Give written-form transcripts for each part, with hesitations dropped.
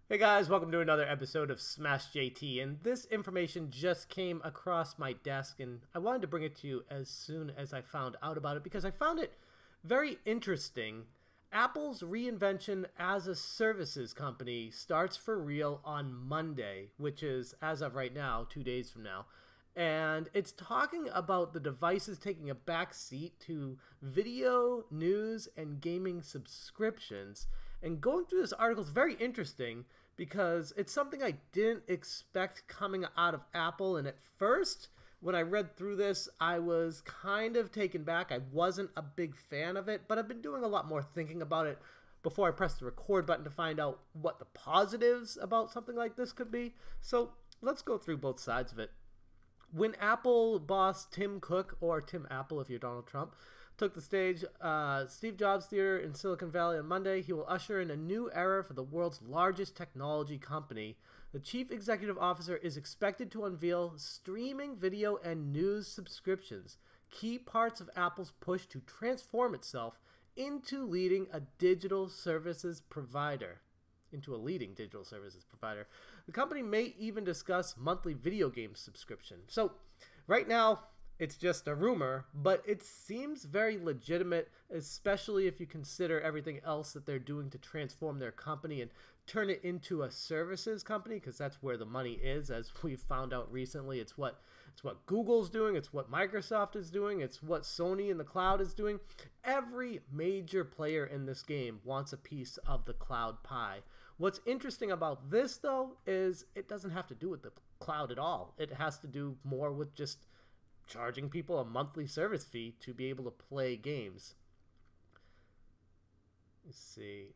Hey guys, welcome to another episode of Smash JT, and this information just came across my desk and I wanted to bring it to you as soon as I found out about it because I found it very interesting. Apple's reinvention as a services company starts for real on Monday, which is, as of right now, 2 days from now. And it's talking about the devices taking a back seat to video, news, and gaming subscriptions. And going through this article is very interesting because it's something I didn't expect coming out of Apple. And at first, when I read through this, I was kind of taken back. I wasn't a big fan of it, but I've been doing a lot more thinking about it before I press the record button to find out what the positives about something like this could be. So let's go through both sides of it. When Apple boss Tim Cook, or Tim Apple if you're Donald Trump, took the stage, Steve Jobs Theater in Silicon Valley on Monday, he will usher in a new era for the world's largest technology company. The chief executive officer is expected to unveil streaming video and news subscriptions, key parts of Apple's push to transform itself into a leading digital services provider. The company may even discuss monthly video game subscription. So right now, it's just a rumor, but it seems very legitimate, especially if you consider everything else that they're doing to transform their company and turn it into a services company, because that's where the money is, as we've found out recently. It's what Google's doing, it's what Microsoft is doing, it's what Sony in the cloud is doing. Every major player in this game wants a piece of the cloud pie. What's interesting about this, though, is it doesn't have to do with the cloud at all. It has to do more with just charging people a monthly service fee to be able to play games. Let's see.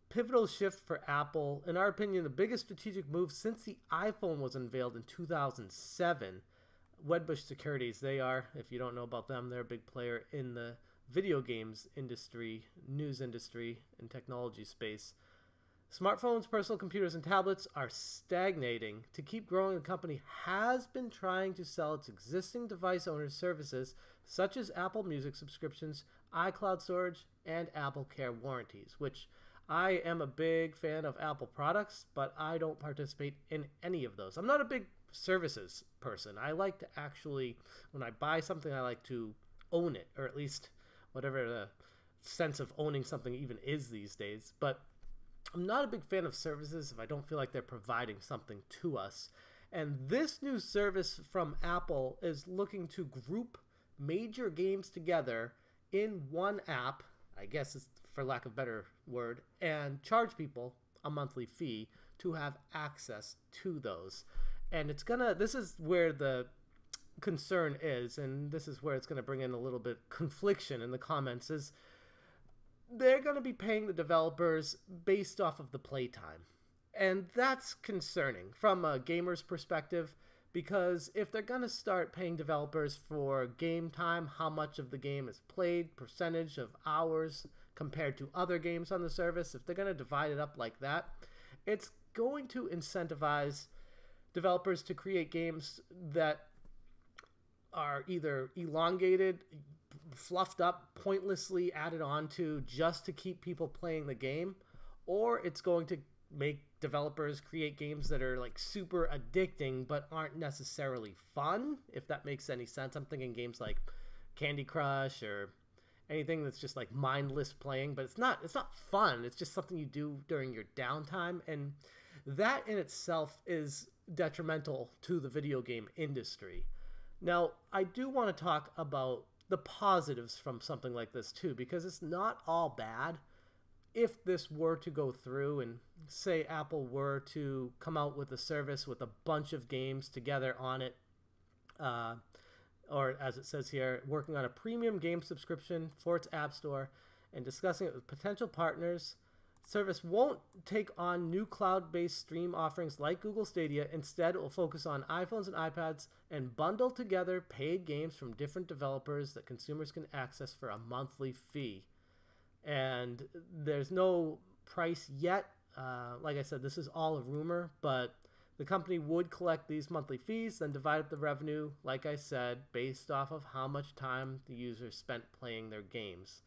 Pivotal shift for Apple. In our opinion, the biggest strategic move since the iPhone was unveiled in 2007. Wedbush Securities, they are, if you don't know about them, they're a big player in the video games industry, news industry, and technology space. Smartphones, personal computers, and tablets are stagnating. To keep growing, the company has been trying to sell its existing device owners services such as Apple Music subscriptions, iCloud storage, and Apple Care warranties, which I am a big fan of Apple products, but I don't participate in any of those. I'm not a big services person. I like to actually, when I buy something, I like to own it, or at least whatever the sense of owning something even is these days. But I'm not a big fan of services if I don't feel like they're providing something to us. And this new service from Apple is looking to group major games together in one app, I guess it's for lack of a better word, and charge people a monthly fee to have access to those. And this is where the concern is, and this is where it's gonna bring in a little bit confliction in the comments, is they're going to be paying the developers based off of the playtime. And that's concerning from a gamer's perspective, because if they're going to start paying developers for game time, how much of the game is played, percentage of hours compared to other games on the service, if they're going to divide it up like that, it's going to incentivize developers to create games that are either elongated, fluffed up, pointlessly added on to just to keep people playing the game, or it's going to make developers create games that are like super addicting but aren't necessarily fun, if that makes any sense. I'm thinking games like Candy Crush or anything that's just like mindless playing, but it's not fun. It's just something you do during your downtime, and that in itself is detrimental to the video game industry. Now, I do want to talk about the positives from something like this too, because it's not all bad. If this were to go through and say Apple were to come out with a service with a bunch of games together on it, or as it says here, working on a premium game subscription for its App Store and discussing it with potential partners, service won't take on new cloud-based stream offerings like Google Stadia. Instead, it will focus on iPhones and iPads and bundle together paid games from different developers that consumers can access for a monthly fee. And there's no price yet. Like I said, this is all a rumor, but the company would collect these monthly fees, then divide up the revenue, like I said, based off of how much time the users spent playing their games.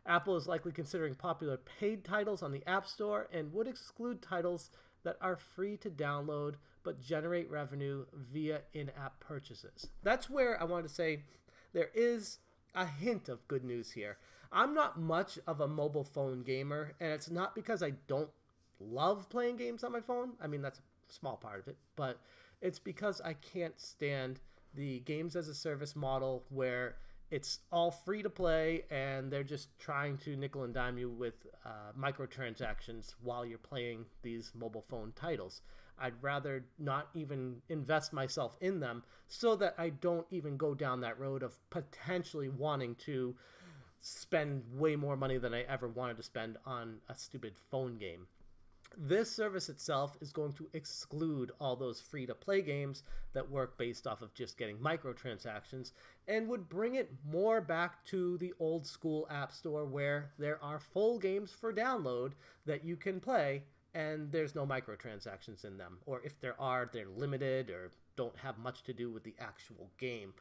Apple is likely considering popular paid titles on the App Store and would exclude titles that are free to download but generate revenue via in-app purchases. That's where I want to say there is a hint of good news here. I'm not much of a mobile phone gamer, and it's not because I don't love playing games on my phone. I mean, that's a small part of it, but it's because I can't stand the games as a service model where it's all free to play and they're just trying to nickel and dime you with microtransactions while you're playing these mobile phone titles. I'd rather not even invest myself in them so that I don't even go down that road of potentially wanting to spend way more money than I ever wanted to spend on a stupid phone game. This service itself is going to exclude all those free-to-play games that work based off of just getting microtransactions and would bring it more back to the old school App Store where there are full games for download that you can play and there's no microtransactions in them. Or if there are, they're limited or don't have much to do with the actual game.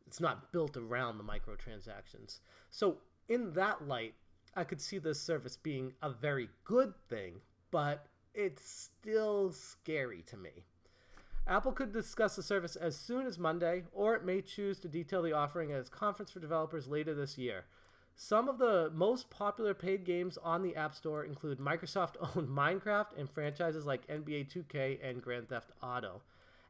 It's not built around the microtransactions. So in that light, I could see this service being a very good thing, but it's still scary to me. Apple could discuss the service as soon as Monday, or it may choose to detail the offering at its conference for developers later this year. Some of the most popular paid games on the App Store include Microsoft-owned Minecraft and franchises like NBA 2K and Grand Theft Auto.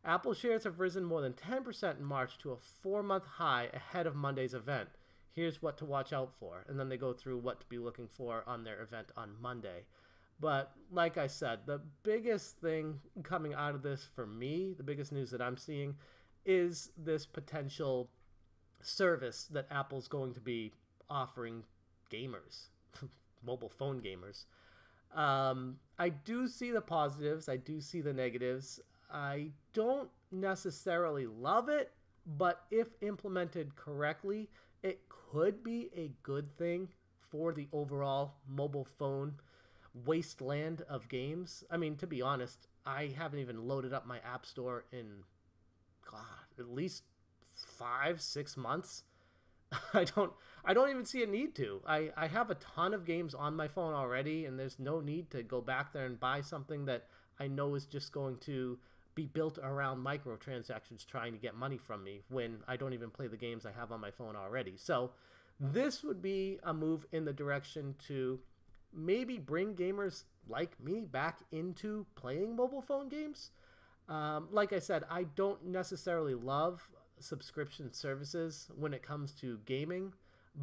Apple shares have risen more than 10% in March to a 4-month high ahead of Monday's event. Here's what to watch out for. And then they go through what to be looking for on their event on Monday. But like I said, the biggest thing coming out of this for me, the biggest news that I'm seeing, is this potential service that Apple's going to be offering gamers, mobile phone gamers. I do see the positives. I do see the negatives. I don't necessarily love it, but if implemented correctly, it could be a good thing for the overall mobile phone wasteland of games. I mean, to be honest, I haven't even loaded up my App Store in, God, at least 5-6 months. I don't even see a need to. I have a ton of games on my phone already, and there's no need to go back there and buy something that I know is just going to be built around microtransactions trying to get money from me when I don't even play the games I have on my phone already. So this would be a move in the direction to maybe bring gamers like me back into playing mobile phone games. Like I said, I don't necessarily love subscription services when it comes to gaming,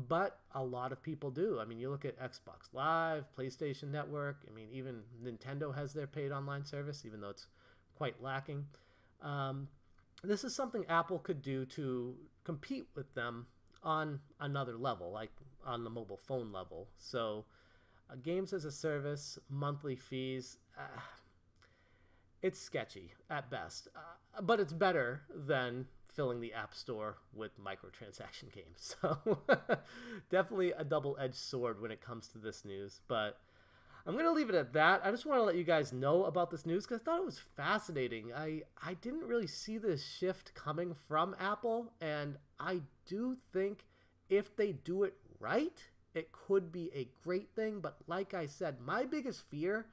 but a lot of people do. I mean, you look at Xbox Live, PlayStation Network. I mean, even Nintendo has their paid online service, even though it's quite lacking. This is something Apple could do to compete with them on another level, like on the mobile phone level. So games as a service, monthly fees, it's sketchy at best, but it's better than filling the App Store with microtransaction games. So definitely a double-edged sword when it comes to this news, but I'm going to leave it at that. I just want to let you guys know about this news because I thought it was fascinating. I didn't really see this shift coming from Apple, and I do think if they do it right, it could be a great thing. But like I said, my biggest fear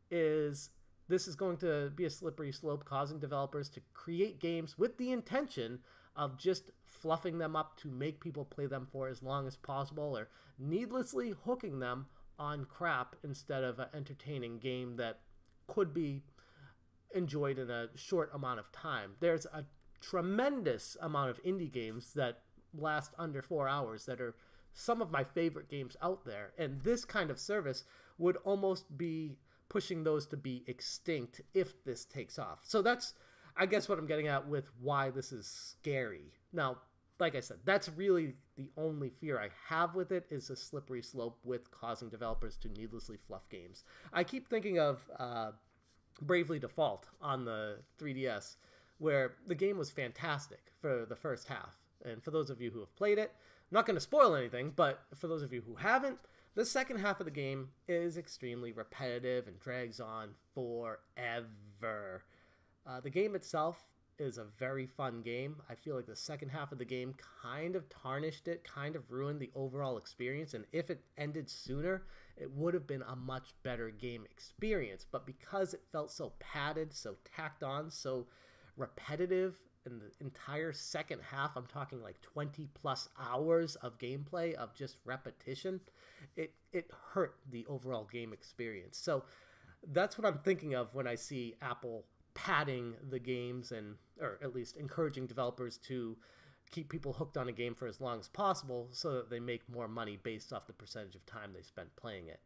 is this is going to be a slippery slope, causing developers to create games with the intention of just fluffing them up to make people play them for as long as possible, or needlessly hooking them on crap instead of an entertaining game that could be enjoyed in a short amount of time. There's a tremendous amount of indie games that last under 4 hours that are some of my favorite games out there, and this kind of service would almost be pushing those to be extinct if this takes off. So that's, I guess, what I'm getting at with why this is scary. Now, like I said, that's really the only fear I have with it, is a slippery slope with causing developers to needlessly fluff games. I keep thinking of Bravely Default on the 3DS, where the game was fantastic for the first half. And for those of you who have played it, I'm not going to spoil anything, but for those of you who haven't, the second half of the game is extremely repetitive and drags on forever. The game itself is a very fun game. I feel like the second half of the game kind of tarnished it, kind of ruined the overall experience. And if it ended sooner, it would have been a much better game experience. But because it felt so padded, so tacked on, so repetitive, in the entire second half, I'm talking like 20 plus hours of gameplay of just repetition, it hurt the overall game experience. So that's what I'm thinking of when I see Apple padding the games, and or at least encouraging developers to keep people hooked on a game for as long as possible so that they make more money based off the percentage of time they spent playing it.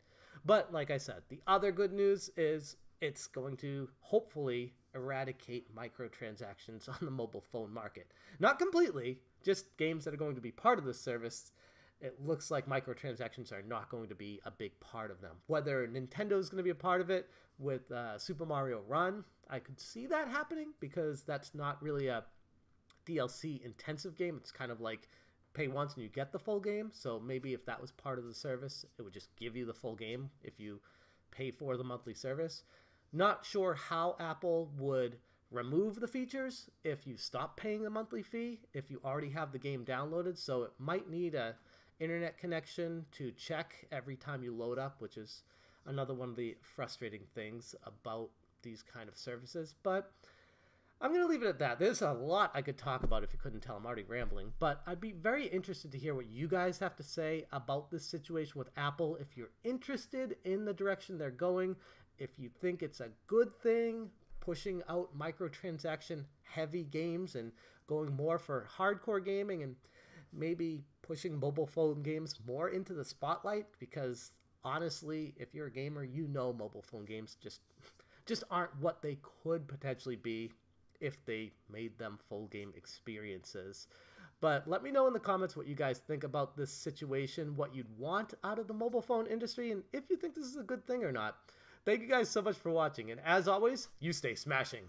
But like I said, the other good news is it's going to hopefully eradicate microtransactions on the mobile phone market. Not completely, just games that are going to be part of the service. It looks like microtransactions are not going to be a big part of them. Whether Nintendo is going to be a part of it with Super Mario Run, I could see that happening because that's not really a DLC intensive game. It's kind of like pay once and you get the full game. So maybe if that was part of the service, it would just give you the full game if you pay for the monthly service. Not sure how Apple would remove the features if you stop paying the monthly fee, if you already have the game downloaded. So it might need a internet connection to check every time you load up, which is another one of the frustrating things about these kind of services. But I'm going to leave it at that. There's a lot I could talk about if you couldn't tell. I'm already rambling. But I'd be very interested to hear what you guys have to say about this situation with Apple. If you're interested in the direction they're going, if you think it's a good thing, pushing out microtransaction heavy games and going more for hardcore gaming, and maybe pushing mobile phone games more into the spotlight, because honestly, if you're a gamer, you know mobile phone games just aren't what they could potentially be if they made them full game experiences. But let me know in the comments what you guys think about this situation, what you'd want out of the mobile phone industry, and if you think this is a good thing or not. Thank you guys so much for watching, and as always, you stay smashing.